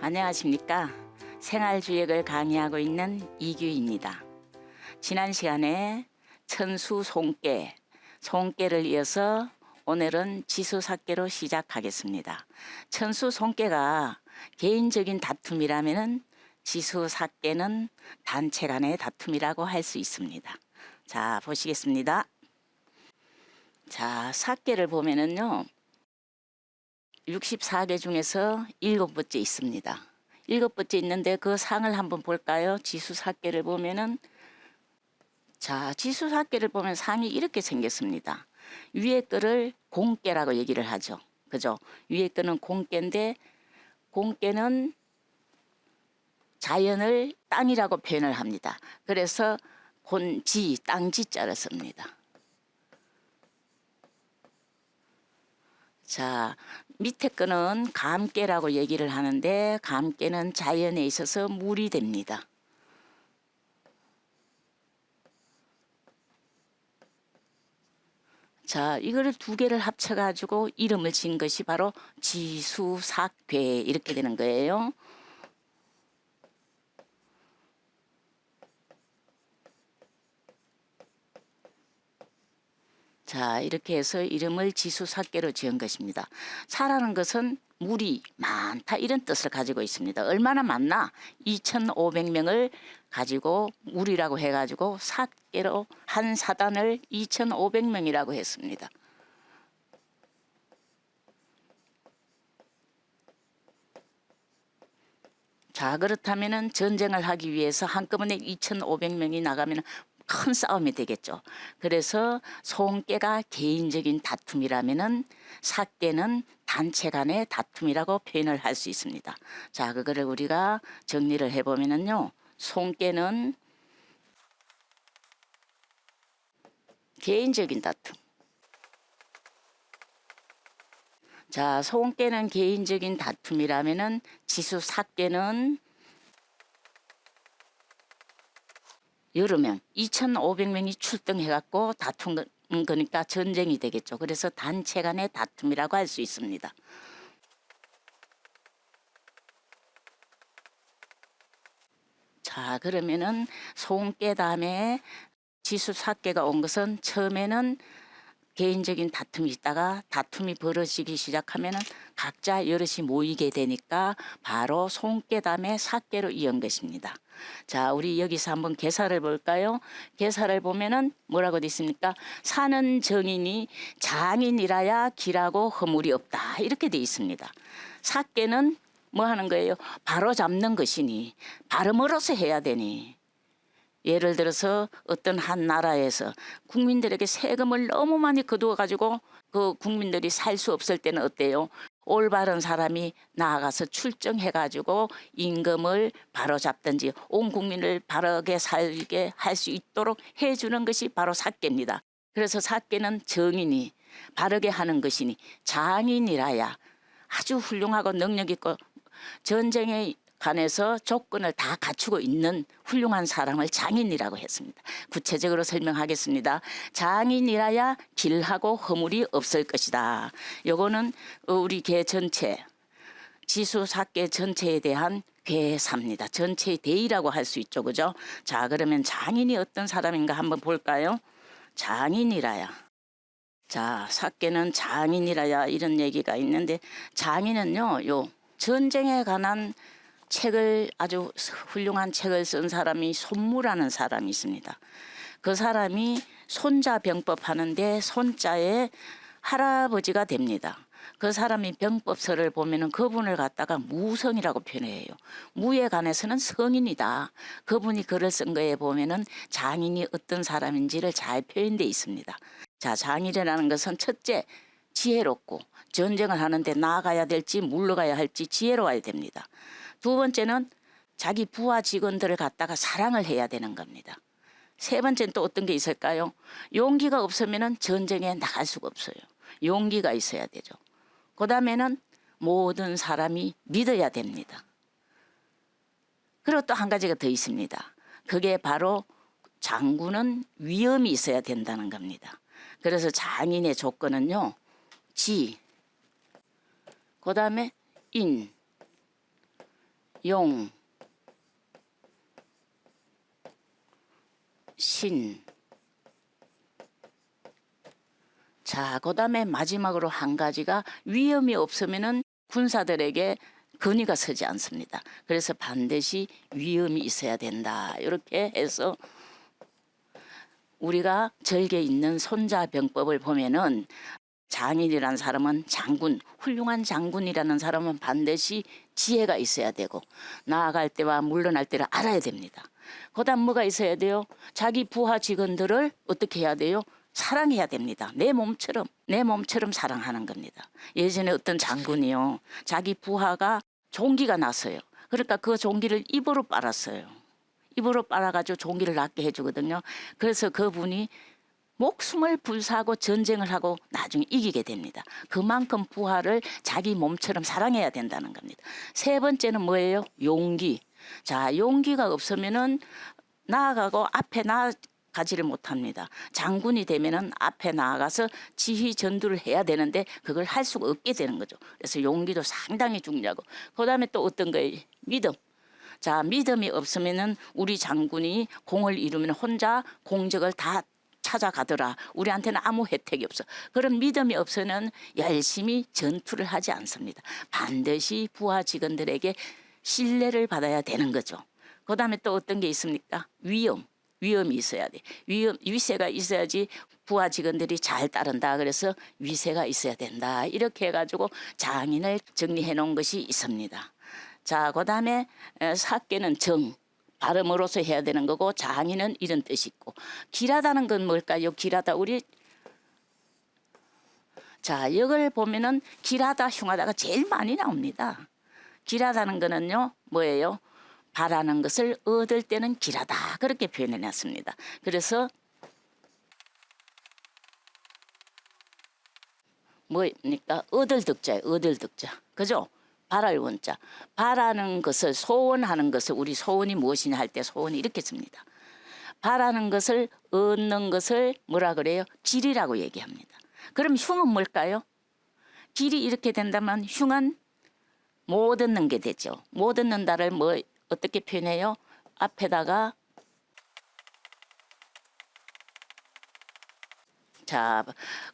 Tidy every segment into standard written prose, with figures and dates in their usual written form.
안녕하십니까. 생활주역을 강의하고 있는 이규입니다. 지난 시간에 천수 송깨, 송깨를 이어서 오늘은 지수삭깨로 시작하겠습니다. 천수 송깨가 개인적인 다툼이라면 지수삭깨는 단체 간의 다툼이라고 할 수 있습니다. 자, 보시겠습니다. 자, 삭깨를 보면은요. 64개 중에서 7번째 있습니다. 7번째 있는데 그 상을 한번 볼까요? 지수삭깨를 보면은, 자, 지수삭깨를 보면 상이 이렇게 생겼습니다. 위에 거를 공깨라고 얘기를 하죠. 그죠? 위에 거는 공깨인데, 공깨는 자연을 땅이라고 표현을 합니다. 그래서 곤지, 땅지자를 씁니다. 자, 밑에 거는 감깨라고 얘기를 하는데, 감깨는 자연에 있어서 물이 됩니다. 자, 이거를 두 개를 합쳐가지고 이름을 지은 것이 바로 지수삭괴 이렇게 되는 거예요. 자, 이렇게 해서 이름을 지수삭괴로 지은 것입니다. 사라는 것은 물이 많다 이런 뜻을 가지고 있습니다. 얼마나 많나? 2,500명을 가지고 물이라고 해가지고 삭괴로 한 사단을 2,500명이라고 했습니다. 자, 그렇다면은 전쟁을 하기 위해서 한꺼번에 2,500명이 나가면 큰 싸움이 되겠죠. 그래서 송깨가 개인적인 다툼이라면은 삭깨는 단체 간의 다툼이라고 표현을 할 수 있습니다. 자, 그거를 우리가 정리를 해보면은요. 송깨는 개인적인 다툼. 자, 송깨는 개인적인 다툼이라면은 지수삭깨는 여러 명, 2,500명이 출동해갖고 다툰 거니까 전쟁이 되겠죠. 그래서 단체 간의 다툼이라고 할 수 있습니다. 자, 그러면은 송깨 다음에 지수삭깨가 온 것은 처음에는 개인적인 다툼이 있다가 다툼이 벌어지기 시작하면은 각자 여럿이 모이게 되니까 바로 송깨 다음에 삭깨로 이은 것입니다. 자, 우리 여기서 한번 개사를 볼까요? 개사를 보면은 뭐라고 되어 있습니까? 사는 정인이 장인이라야 길하고 허물이 없다 이렇게 되어 있습니다. 삭깨는 뭐 하는 거예요? 바로 잡는 것이니 바로멀어서 해야 되니. 예를 들어서 어떤 한 나라에서 국민들에게 세금을 너무 많이 거두어 가지고 그 국민들이 살 수 없을 때는 어때요? 올바른 사람이 나아가서 출정해 가지고 임금을 바로잡든지 온 국민을 바르게 살게 할 수 있도록 해주는 것이 바로 삭깨입니다. 그래서 삭깨는 정인이 바르게 하는 것이니 장인이라야 아주 훌륭하고 능력 있고 전쟁에 관해서 조건을 다 갖추고 있는 훌륭한 사람을 장인이라고 했습니다. 구체적으로 설명하겠습니다. 장인이라야 길하고 허물이 없을 것이다. 요거는 우리 개 전체, 지수삭깨 전체에 대한 괴사입니다. 전체의 대의라고 할 수 있죠. 그죠? 자, 그러면 장인이 어떤 사람인가 한번 볼까요? 장인이라야. 자, 삭깨는 장인이라야 이런 얘기가 있는데 장인은요, 요 전쟁에 관한 책을 아주 훌륭한 책을 쓴 사람이 손무라는 사람이 있습니다. 그 사람이 손자병법 하는데 손자의 할아버지가 됩니다. 그 사람이 병법서를 보면은 그분을 갖다가 무성이라고 표현해요. 무에 관해서는 성인이다. 그분이 글을 쓴 거에 보면은 장인이 어떤 사람인지를 잘 표현되어 있습니다. 자, 장인이라는 것은 첫째 지혜롭고 전쟁을 하는데 나아가야 될지 물러가야 할지 지혜로워야 됩니다. 두 번째는 자기 부하 직원들을 갖다가 사랑을 해야 되는 겁니다. 세 번째는 또 어떤 게 있을까요? 용기가 없으면 전쟁에 나갈 수가 없어요. 용기가 있어야 되죠. 그 다음에는 모든 사람이 믿어야 됩니다. 그리고 또 한 가지가 더 있습니다. 그게 바로 장군은 위엄이 있어야 된다는 겁니다. 그래서 장인의 조건은요. 지, 그 다음에 인, 용, 신. 자, 그다음에 마지막으로 한 가지가 위험이 없으면은 군사들에게 근위가 서지 않습니다. 그래서 반드시 위험이 있어야 된다. 이렇게 해서 우리가 절개 있는 손자병법을 보면은 장인이라는 사람은 장군, 훌륭한 장군이라는 사람은 반드시 지혜가 있어야 되고 나아갈 때와 물러날 때를 알아야 됩니다. 그다음 뭐가 있어야 돼요? 자기 부하 직원들을 어떻게 해야 돼요? 사랑해야 됩니다. 내 몸처럼 사랑하는 겁니다. 예전에 어떤 장군이요, 자기 부하가 종기가 났어요. 그러니까 그 종기를 입으로 빨았어요. 입으로 빨아가지고 종기를 낫게 해주거든요. 그래서 그분이 목숨을 불사하고 전쟁을 하고 나중에 이기게 됩니다. 그만큼 부하를 자기 몸처럼 사랑해야 된다는 겁니다. 세 번째는 뭐예요? 용기. 자, 용기가 없으면은 나아가고 앞에 나아가지를 못합니다. 장군이 되면은 앞에 나아가서 지휘 전투를 해야 되는데 그걸 할 수가 없게 되는 거죠. 그래서 용기도 상당히 중요하고, 그다음에 또 어떤 거예요? 믿음. 자, 믿음이 없으면은 우리 장군이 공을 이루면 혼자 공적을 다 찾아가더라. 우리한테는 아무 혜택이 없어. 그런 믿음이 없으면 열심히 전투를 하지 않습니다. 반드시 부하 직원들에게 신뢰를 받아야 되는 거죠. 그다음에 또 어떤 게 있습니까? 위험이 있어야 돼. 위세가 있어야지 부하 직원들이 잘 따른다. 그래서 위세가 있어야 된다. 이렇게 해가지고 장인을 정리해 놓은 것이 있습니다. 자, 그다음에 사께는 정. 발음으로서 해야 되는 거고, 장인은 이런 뜻이 있고, 길하다는 건 뭘까요? 길하다. 자, 이걸 보면은 길하다, 흉하다가 제일 많이 나옵니다. 길하다는 거는요, 뭐예요? 바라는 것을 얻을 때는 길하다. 그렇게 표현해 놨습니다. 그래서 뭐입니까? 얻을 득자예요. 얻을 득자. 그죠? 바랄 원자. 바라는 것을, 소원하는 것을, 우리 소원이 무엇이냐 할 때 소원이 이렇게 씁니다. 바라는 것을, 얻는 것을 뭐라 그래요? 길이라고 얘기합니다. 그럼 흉은 뭘까요? 길이 이렇게 된다면 흉은 못 얻는 게 되죠. 못 얻는다를 어떻게 표현해요? 앞에다가 자,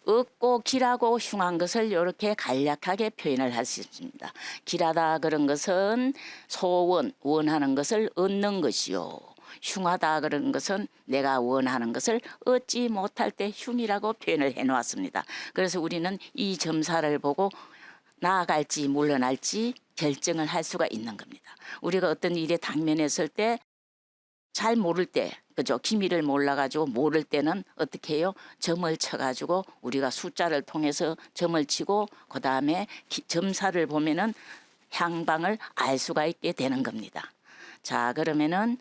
얻고 길하고 흉한 것을 이렇게 간략하게 표현을 할 수 있습니다. 길하다 그런 것은 소원, 원하는 것을 얻는 것이요. 흉하다 그런 것은 내가 원하는 것을 얻지 못할 때 흉이라고 표현을 해 놓았습니다. 그래서 우리는 이 점사를 보고 나아갈지 물러날지 결정을 할 수가 있는 겁니다. 우리가 어떤 일에 당면했을 때 잘 모를 때, 그죠? 기미를 몰라가지고 모를 때는 어떻게 해요? 점을 쳐가지고 우리가 숫자를 통해서 점을 치고 그 다음에 점사를 보면은 향방을 알 수가 있게 되는 겁니다. 자, 그러면은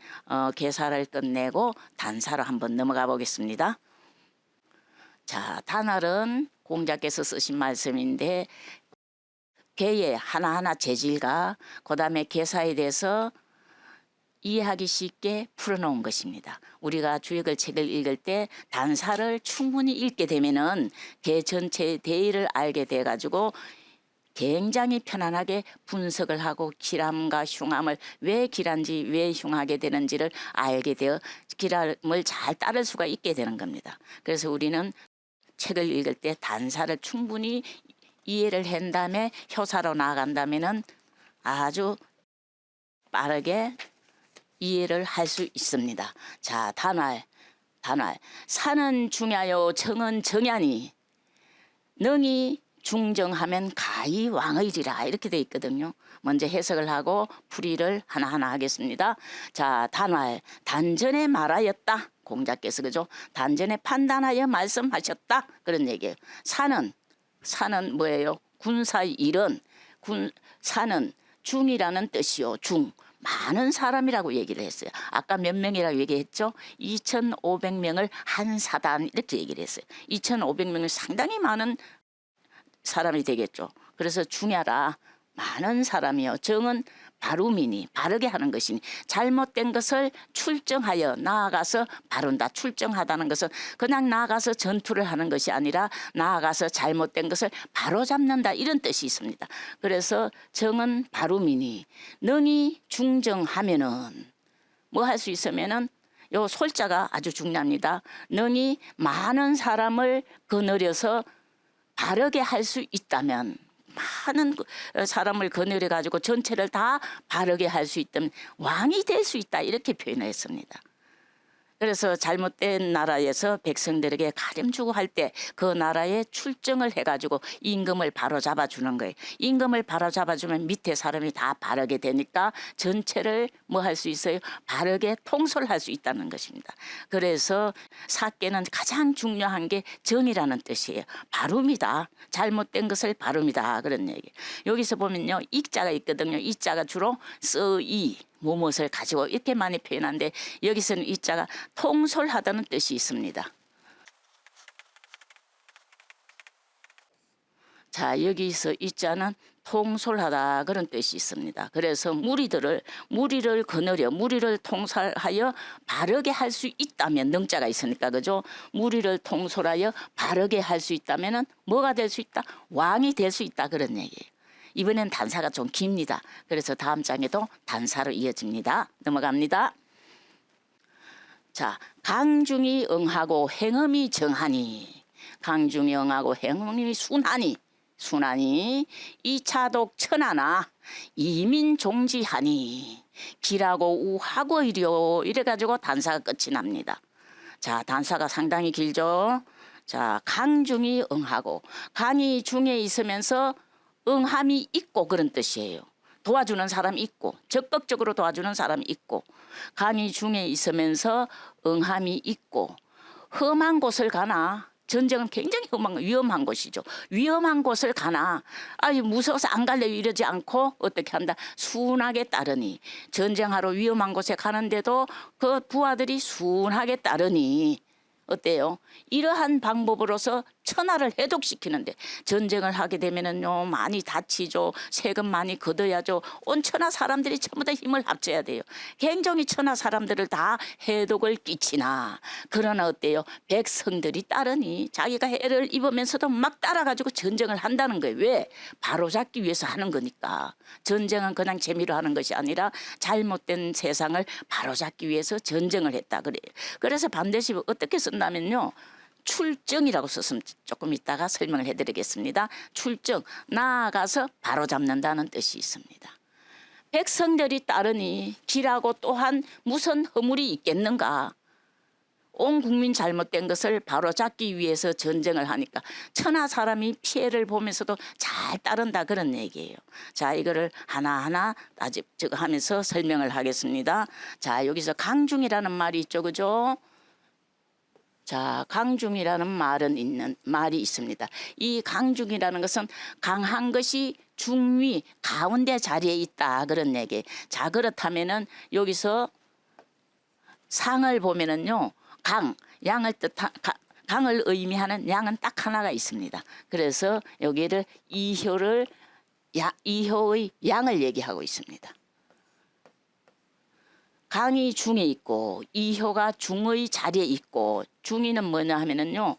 계사를 끝내고 단사로 한번 넘어가 보겠습니다. 자, 단알은 공자께서 쓰신 말씀인데 개의 하나하나 재질과 그 다음에 계사에 대해서 이해하기 쉽게 풀어놓은 것입니다. 우리가 주역을 책을 읽을 때 단사를 충분히 읽게 되면은 개 전체의 대의를 알게 돼가지고 굉장히 편안하게 분석을 하고 길함과 흉함을 왜 길한지 왜 흉하게 되는지를 알게 되어 길함을 잘 따를 수가 있게 되는 겁니다. 그래서 우리는 책을 읽을 때 단사를 충분히 이해를 한 다음에 효사로 나아간다면은 아주 빠르게 이해를 할 수 있습니다. 자, 단활. 산은 중야요 정은 정야니 능이 중정하면 가히 왕의리라 이렇게 돼 있거든요. 먼저 해석을 하고 풀이를 하나하나 하겠습니다. 자, 단활. 단전에 말하였다. 공자께서 그죠? 단전에 판단하여 말씀하셨다. 그런 얘기예요. 산은 뭐예요? 군사의 일은 산은 중이라는 뜻이요. 중. 많은 사람이라고 얘기를 했어요. 아까 몇 명이라고 얘기했죠? 2,500명을 한 사단 이렇게 얘기를 했어요. 2,500명은 상당히 많은 사람이 되겠죠. 그래서 중야라. 많은 사람이요. 정은 바루미니 바르게 하는 것이니 잘못된 것을 출정하여 나아가서 바른다. 출정하다는 것은 그냥 나아가서 전투를 하는 것이 아니라 나아가서 잘못된 것을 바로잡는다 이런 뜻이 있습니다. 그래서 정은 바루미니 능히 중정하면은 뭐 할 수 있으면은 요 솔자가 아주 중요합니다. 능히 많은 사람을 거느려서 바르게 할 수 있다면 많은 사람을 거느려 가지고 전체를 다 바르게 할 수 있다면 왕이 될 수 있다 이렇게 표현을 했습니다. 그래서 잘못된 나라에서 백성들에게 가림 주고 할 때 그 나라에 출정을 해가지고 임금을 바로 잡아주는 거예요. 임금을 바로 잡아주면 밑에 사람이 다 바르게 되니까 전체를 뭐 할 수 있어요? 바르게 통솔할 수 있다는 것입니다. 그래서 사께는 가장 중요한 게 정이라는 뜻이에요. 바름이다. 잘못된 것을 바름이다 그런 얘기. 여기서 보면요 이자가 있거든요. 이자가 주로 쓰이 무엇을 가지고 이렇게 많이 표현하는데 여기서는 이 자가 통솔하다는 뜻이 있습니다. 자 여기서 이 자는 통솔하다 그런 뜻이 있습니다. 그래서 무리를 거느려 무리를 통솔하여 바르게 할 수 있다면 능자가 있으니까 그죠? 무리를 통솔하여 바르게 할 수 있다면은 뭐가 될 수 있다? 왕이 될 수 있다 그런 얘기예요. 이번엔 단사가 좀 깁니다. 그래서 다음 장에도 단사로 이어집니다. 넘어갑니다. 자, 강중이 응하고 행음이 정하니 강중이 응하고 행음이 순하니 이차독 천하나 이민종지하니 기라고 우하고 이려 이래가지고 단사가 끝이 납니다. 자, 단사가 상당히 길죠. 자, 강중이 응하고 강이 중에 있으면서 응함이 있고 그런 뜻이에요. 도와주는 사람이 있고 적극적으로 도와주는 사람이 있고 강이 중에 있으면서 응함이 있고 험한 곳을 가나 전쟁은 굉장히 위험한 곳이죠. 위험한 곳을 가나 아유 무서워서 안 갈래 이러지 않고 어떻게 한다. 순하게 따르니 전쟁하러 위험한 곳에 가는데도 그 부하들이 순하게 따르니 어때요? 이러한 방법으로서 천하를 해독시키는데 전쟁을 하게 되면은요 많이 다치죠. 세금 많이 걷어야죠. 온 천하 사람들이 전부 다 힘을 합쳐야 돼요. 굉장히 천하 사람들을 다 해독을 끼치나 그러나 어때요? 백성들이 따르니 자기가 해를 입으면서도 막 따라가지고 전쟁을 한다는 거예요. 왜? 바로잡기 위해서 하는 거니까. 전쟁은 그냥 재미로 하는 것이 아니라 잘못된 세상을 바로잡기 위해서 전쟁을 했다 그래요. 그래서 반드시 어떻게 쓴다면요. 출정이라고 썼으면 조금 이따가 설명을 해드리겠습니다. 출정, 나아가서 바로잡는다는 뜻이 있습니다. 백성들이 따르니 길하고 또한 무슨 허물이 있겠는가. 온 국민 잘못된 것을 바로잡기 위해서 전쟁을 하니까 천하 사람이 피해를 보면서도 잘 따른다 그런 얘기예요. 자 이거를 하나하나 하면서 설명을 하겠습니다. 자 여기서 강중이라는 말이 있죠. 그죠? 자, 강중이라는 말이 있습니다. 이 강중이라는 것은 강한 것이 중위 가운데 자리에 있다 그런 얘기. 자, 그렇다면은 여기서 상을 보면은요, 강을 의미하는 양은 딱 하나가 있습니다. 그래서 여기를 이효의 양을 얘기하고 있습니다. 강이 중에 있고 이효가 중의 자리에 있고 중의는 뭐냐 하면은요.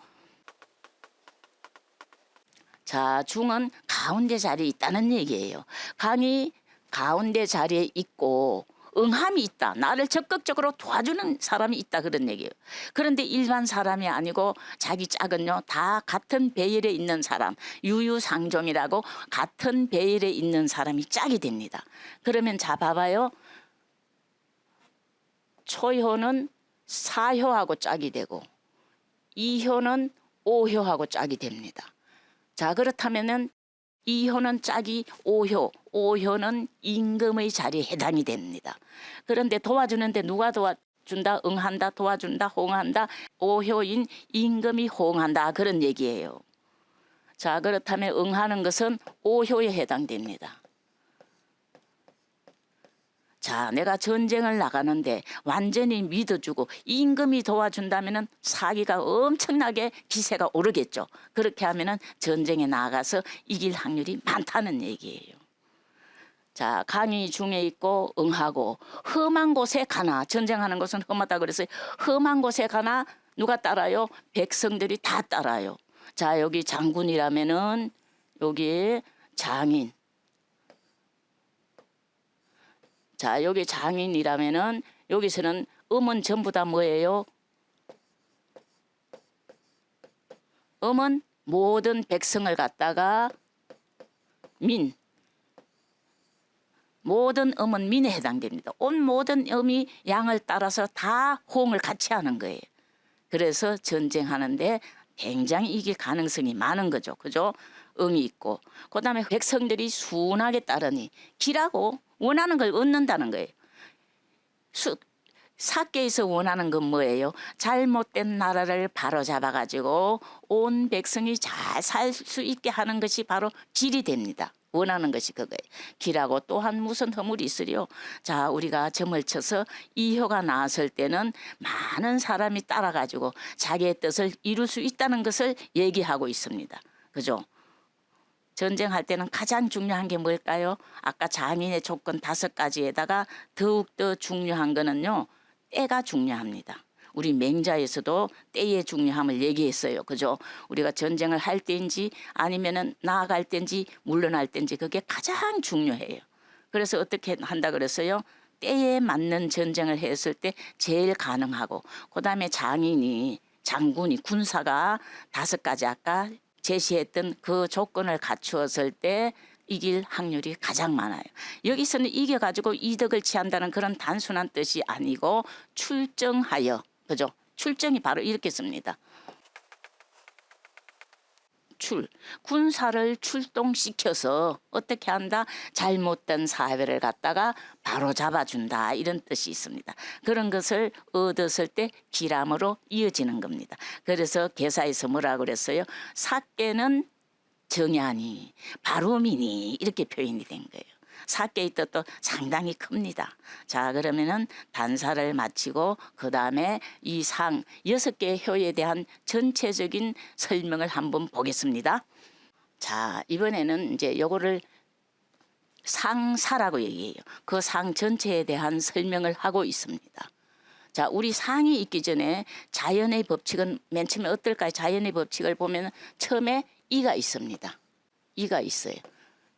자, 중은 가운데 자리에 있다는 얘기예요. 강이 가운데 자리에 있고 응함이 있다. 나를 적극적으로 도와주는 사람이 있다 그런 얘기예요. 그런데 일반 사람이 아니고 자기 짝은요. 다 같은 배열에 있는 사람. 유유상종이라고 같은 배열에 있는 사람이 짝이 됩니다. 그러면 자 봐봐요. 초효는 사효하고 짝이 되고 이효는 오효하고 짝이 됩니다. 자 그렇다면은 이효는 짝이 오효는 임금의 자리에 해당이 됩니다. 그런데 도와주는데 누가 도와준다, 응한다, 도와준다, 호응한다, 오효인 임금이 호응한다 그런 얘기예요. 자 그렇다면 응하는 것은 오효에 해당됩니다. 자, 내가 전쟁을 나가는데 완전히 믿어주고 임금이 도와준다면은 사기가 엄청나게 기세가 오르겠죠. 그렇게 하면은 전쟁에 나가서 이길 확률이 많다는 얘기예요. 자, 강이 중에 있고 응하고 험한 곳에 가나 전쟁하는 곳은 험하다 그래서 험한 곳에 가나 누가 따라요? 백성들이 다 따라요. 자, 여기 장군이라면은 여기 장인. 자, 여기 장인이라면은 여기서는 음은 전부 다 뭐예요? 음은 모든 백성을 갖다가 민. 모든 음은 민에 해당됩니다. 온 모든 음이 양을 따라서 다 호응을 같이 하는 거예요. 그래서 전쟁하는데 굉장히 이길 가능성이 많은 거죠. 그죠? 응이 있고. 그 다음에 백성들이 순하게 따르니 기라고 원하는 걸 얻는다는 거예요. 사께에서 원하는 건 뭐예요? 잘못된 나라를 바로잡아가지고 온 백성이 잘 살 수 있게 하는 것이 바로 길이 됩니다. 원하는 것이 그거예요. 길하고 또한 무슨 허물이 있으리요? 자, 우리가 점을 쳐서 이효가 나왔을 때는 많은 사람이 따라가지고 자기의 뜻을 이룰 수 있다는 것을 얘기하고 있습니다. 그죠? 전쟁할 때는 가장 중요한 게 뭘까요? 아까 장인의 조건 5가지에다가 더욱더 중요한 거는요. 때가 중요합니다. 우리 맹자에서도 때의 중요함을 얘기했어요. 그죠? 우리가 전쟁을 할 때인지 아니면은 나아갈 때인지 물러날 때인지 그게 가장 중요해요. 그래서 어떻게 한다 그랬어요? 때에 맞는 전쟁을 했을 때 제일 가능하고 그다음에 장군이 군사가 5가지 아까 제시했던 그 조건을 갖추었을 때 이길 확률이 가장 많아요. 여기서는 이겨가지고 이득을 취한다는 그런 단순한 뜻이 아니고 출정하여, 그죠? 출정이 바로 이렇게 씁니다. 군사를 출동시켜서 어떻게 한다? 잘못된 사회를 갖다가 바로 잡아준다 이런 뜻이 있습니다. 그런 것을 얻었을 때 기람으로 이어지는 겁니다. 그래서 개사에서 뭐라 그랬어요? 사께는 정야니 바로미니 이렇게 표현이 된 거예요. 사께의 뜻도 상당히 큽니다. 자, 그러면은 단사를 마치고 그 다음에 이 상 6개의 효에 대한 전체적인 설명을 한번 보겠습니다. 자, 이번에는 이제 요거를 상사라고 얘기해요. 그 상 전체에 대한 설명을 하고 있습니다. 자, 우리 상이 있기 전에 자연의 법칙은 맨 처음에 어떨까요? 자연의 법칙을 보면 처음에 이가 있습니다. 이가 있어요.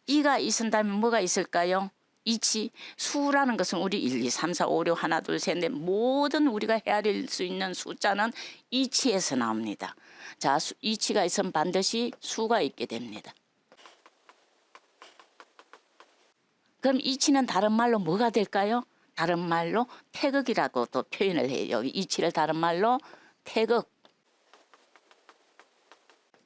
이가 있은다면 뭐가 있을까요? 이치, 수라는 것은 우리 1, 2, 3, 4, 5, 6, 1, 2, 3, 4 모든 우리가 헤아릴 수 있는 숫자는 이치에서 나옵니다. 자, 이치가 있으면 반드시 수가 있게 됩니다. 그럼 이치는 다른 말로 뭐가 될까요? 다른 말로 태극이라고 또 표현을 해요. 여기 이치를 다른 말로 태극.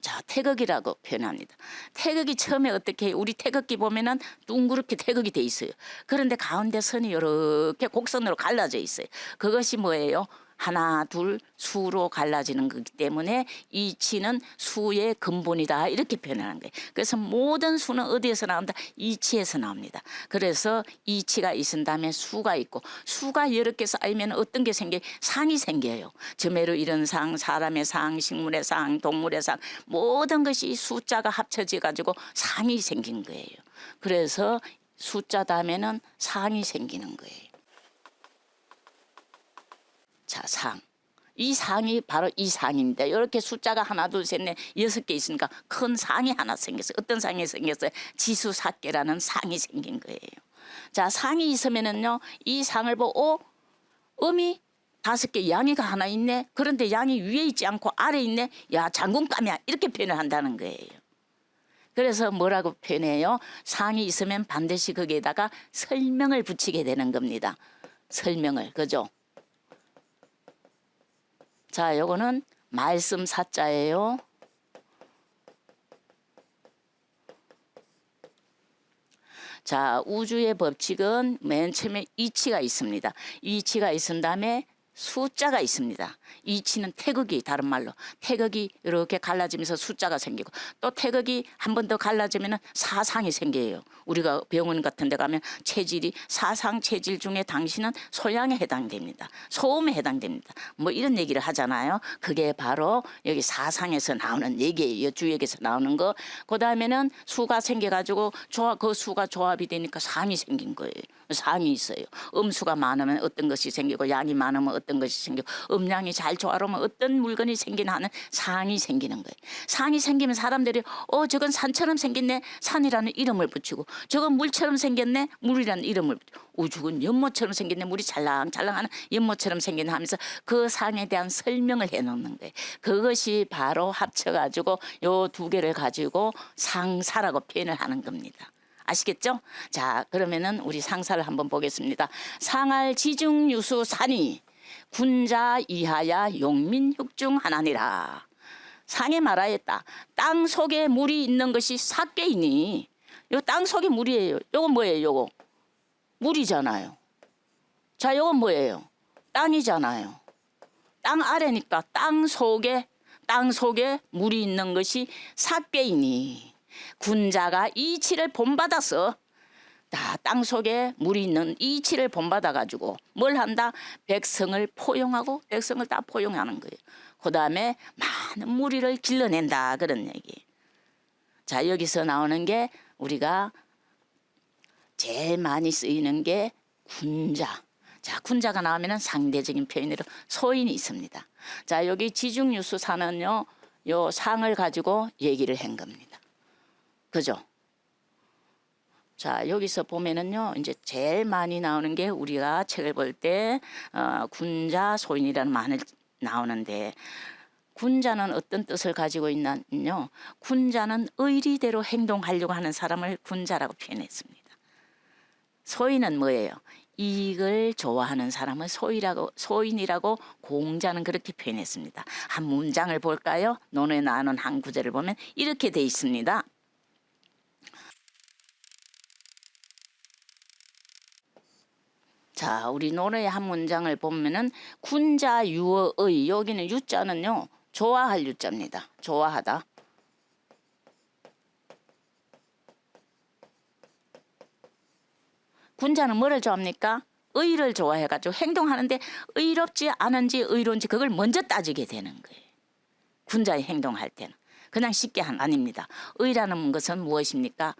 자, 태극이라고 표현합니다. 태극이 처음에 어떻게 해요? 우리 태극기 보면은 둥그렇게 태극이 돼 있어요. 그런데 가운데 선이 이렇게 곡선으로 갈라져 있어요. 그것이 뭐예요? 하나, 둘, 수로 갈라지는 거기 때문에 이치는 수의 근본이다 이렇게 표현하는 거예요. 그래서 모든 수는 어디에서 나온다? 이치에서 나옵니다. 그래서 이치가 있은 다음에 수가 있고 수가 여러 개 쌓이면 어떤 게 생겨요? 상이 생겨요. 점에로 이런 상, 사람의 상, 식물의 상, 동물의 상 모든 것이 숫자가 합쳐져 가지고 상이 생긴 거예요. 그래서 숫자 다음에는 상이 생기는 거예요. 자, 상. 이 상이 바로 이 상입니다. 이렇게 숫자가 하나, 둘, 셋, 넷, 6개 있으니까 큰 상이 하나 생겼어요. 어떤 상이 생겼어요? 지수사께라는 상이 생긴 거예요. 자, 상이 있으면은요, 이 상을 보고, 음이 5개, 양이가 하나 있네. 그런데 양이 위에 있지 않고 아래에 있네. 야, 장군감이야. 이렇게 표현을 한다는 거예요. 그래서 뭐라고 표현해요? 상이 있으면 반드시 거기에다가 설명을 붙이게 되는 겁니다. 설명을, 그죠? 자, 요거는 말씀 사자예요. 자, 우주의 법칙은 맨 처음에 이치가 있습니다. 이치가 있은 다음에 숫자가 있습니다. 이치는 태극이, 다른 말로 태극이 이렇게 갈라지면서 숫자가 생기고, 또 태극이 한 번 더 갈라지면 사상이 생겨요. 우리가 병원 같은 데 가면 체질이 사상 체질 중에 당신은 소양에 해당됩니다. 소음에 해당됩니다. 뭐 이런 얘기를 하잖아요. 그게 바로 여기 사상에서 나오는 얘기예요. 주역에서 나오는 거. 그 다음에는 수가 생겨가지고 그 수가 조합이 되니까 상이 생긴 거예요. 상이 있어요. 음수가 많으면 어떤 것이 생기고 양이 많으면 어떤 것이 생기고 음양이 잘 조화로우면 어떤 물건이 생기나 하는 상이 생기는 거예요. 상이 생기면 사람들이 저건 산처럼 생겼네, 산이라는 이름을 붙이고, 저건 물처럼 생겼네, 물이라는 이름을 붙이고, 저건 연못처럼 생겼네, 물이 찰랑찰랑하는 연못처럼 생겼네 하면서 그 상에 대한 설명을 해놓는 거예요. 그것이 바로 합쳐가지고 요 두 개를 가지고 상사라고 표현을 하는 겁니다. 아시겠죠? 자, 그러면은 우리 상사를 한번 보겠습니다. 상할 지중유수 산이 군자 이하야 용민육중 하나니라. 상에 말하였다. 땅 속에 물이 있는 것이 삭개이니, 요 땅 속에 물이에요. 요건 뭐예요? 요거 물이잖아요. 자, 요건 뭐예요? 땅이잖아요. 땅 아래니까 땅 속에 물이 있는 것이 삭개이니, 군자가 이치를 본받아서 땅 속에 물이 있는 이치를 본받아 가지고 뭘 한다? 백성을 포용하고, 백성을 다 포용하는 거예요. 그 다음에 많은 무리를 길러낸다, 그런 얘기. 자, 여기서 나오는 게 우리가 제일 많이 쓰이는 게 군자. 자, 군자가 나오면은 상대적인 표현으로 소인이 있습니다. 자, 여기 지중유수사는요, 요 상을 가지고 얘기를 한 겁니다. 그죠? 자, 여기서 보면은요, 이제 제일 많이 나오는 게 우리가 책을 볼 때 군자 소인이라는 말이 나오는데, 군자는 어떤 뜻을 가지고 있냐면요, 군자는 의리대로 행동하려고 하는 사람을 군자라고 표현했습니다. 소인은 뭐예요? 이익을 좋아하는 사람을 소인이라고 공자는 그렇게 표현했습니다. 한 문장을 볼까요? 논에 나오는 한 구절을 보면 이렇게 돼 있습니다. 자, 우리 논의 한 문장을 보면은 군자 유어의, 여기는 유자는요, 좋아할 유자입니다. 좋아하다. 군자는 뭐를 좋아합니까? 의를 좋아해가지고 행동하는데 의롭지 않은지 의로운지 그걸 먼저 따지게 되는 거예요. 군자의 행동할 때는 그냥 쉽게 아닙니다. 의라는 것은 무엇입니까?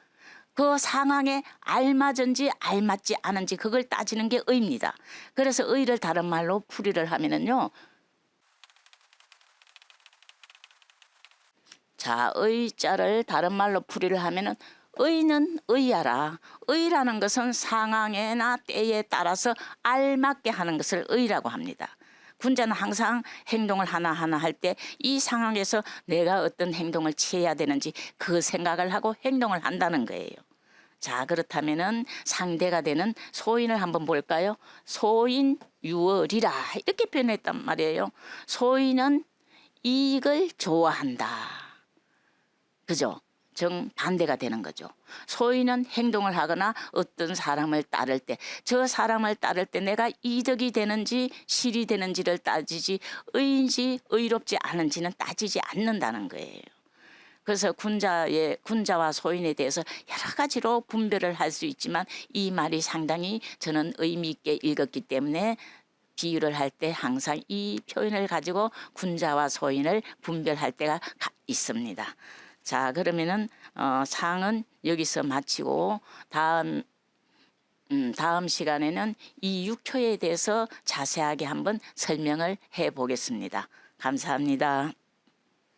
그 상황에 알맞은지 알맞지 않은지 그걸 따지는 게 의입니다. 그래서 의를 다른 말로 풀이를 하면은요, 자, 의자를 다른 말로 풀이를 하면은 의는 의야라. 의라는 것은 상황에나 때에 따라서 알맞게 하는 것을 의라고 합니다. 군자는 항상 행동을 하나하나 할 때 이 상황에서 내가 어떤 행동을 취해야 되는지 그 생각을 하고 행동을 한다는 거예요. 자, 그렇다면은 상대가 되는 소인을 한번 볼까요? 소인 유월이라 이렇게 표현했단 말이에요. 소인은 이익을 좋아한다. 그죠? 정반대가 되는 거죠. 소인은 행동을 하거나 어떤 사람을 따를 때, 저 사람을 따를 때 내가 이득이 되는지 실이 되는지를 따지지 의인지 의롭지 않은지는 따지지 않는다는 거예요. 그래서 군자와 소인에 대해서 여러 가지로 분별을 할 수 있지만 이 말이 상당히 저는 의미 있게 읽었기 때문에 비유를 할 때 항상 이 표현을 가지고 군자와 소인을 분별할 때가 있습니다. 자, 그러면은 상은 여기서 마치고 다음 시간에는 이 육효에 대해서 자세하게 한번 설명을 해 보겠습니다. 감사합니다.